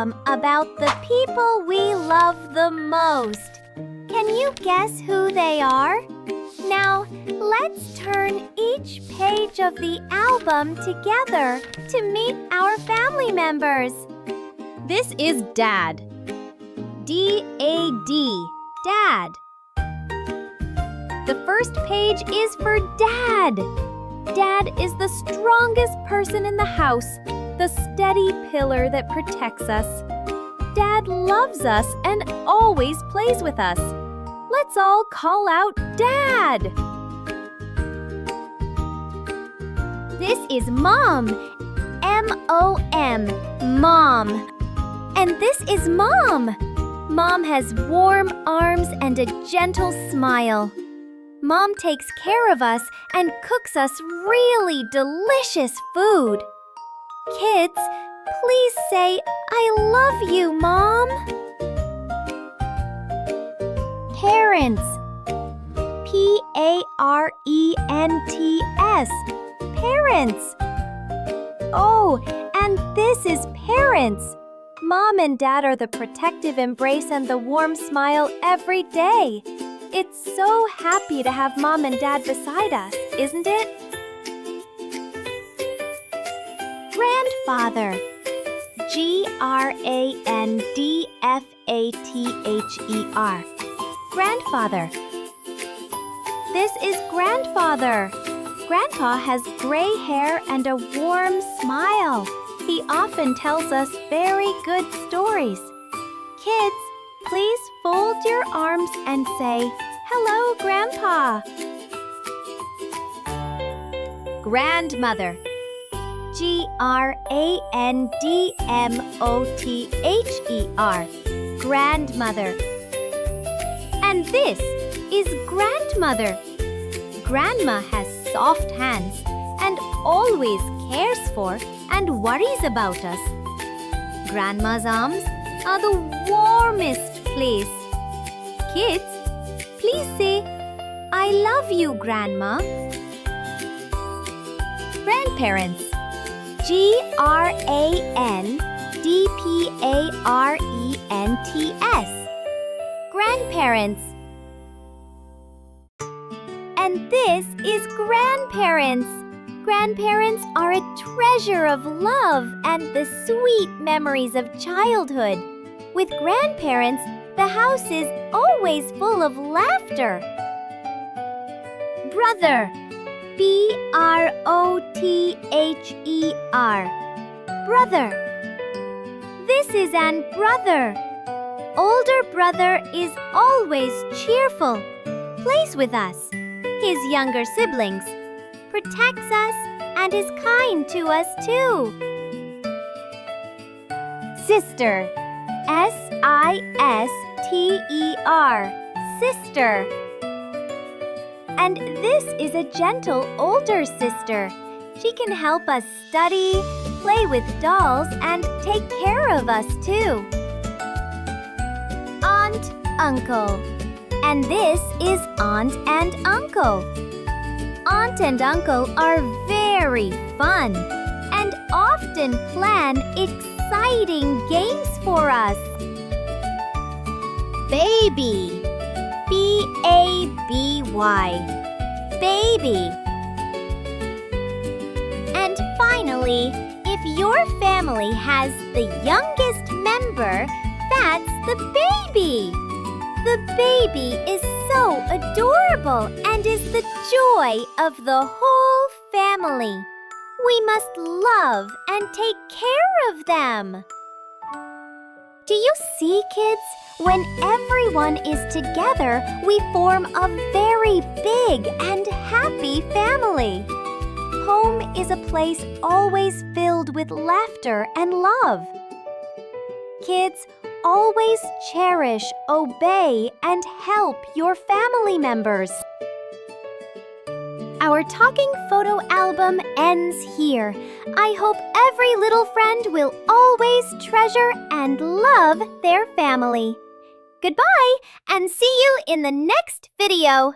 album about the people we love the most. Can you guess who they are? Now, let's turn each page of the album together to meet our family members. This is Dad. D-A-D, Dad. The first page is for Dad. Dad is the strongest person in the house, the steady pillar that protects us. Dad loves us and always plays with us. Let's all call out Dad. This is Mom. M-O-M, Mom. And this is Mom. Mom has warm arms and a gentle smile. Mom takes care of us and cooks us really delicious food. Kids, please say, I love you, Mom. Parents. P-A-R-E-N-T-S. Parents. Oh, and this is parents. Mom and Dad are the protective embrace and the warm smile every day. It's so happy to have Mom and Dad beside us, isn't it? Grandfather. G-R-A-N-D-F-A-T-H-E-R. Grandfather. This is Grandfather. Grandpa has gray hair and a warm smile. He often tells us very good stories. Kids, please fold your arms and say, hello, Grandpa. Grandmother. G-R-A-N-D-M-O-T-H-E-R. Grandmother. And this is Grandmother. Grandma has soft hands and always cares for and worries about us. Grandma's arms are the warmest place. Kids, please say, I love you, Grandma. Grandparents. G-R-A-N-D-P-A-R-E-N-T-S. Grandparents. And this is grandparents. Grandparents are a treasure of love and the sweet memories of childhood. With grandparents, the house is always full of laughter. Brother. B-R-O-T-H-E-R. Brother. This is an brother. Older brother is always cheerful, plays with us, his younger siblings, protects us, and is kind to us too. Sister. S-I-S-T-E-R. Sister. And this is a gentle older sister. She can help us study, play with dolls, and take care of us too. Aunt, Uncle. And this is Aunt and Uncle. Aunt and Uncle are very fun and often plan exciting games for us. Baby. B-A-B-Y. Baby. And finally, if your family has the youngest member, that's the baby. The baby is so adorable and is the joy of the whole family. We must love and take care of them. Do you see, kids? When everyone is together, we form a very big and happy family. Home is a place always filled with laughter and love. Kids, always cherish, obey, and help your family members. Our talking photo album ends here. I hope every little friend will always treasure and love their family. Goodbye, and see you in the next video.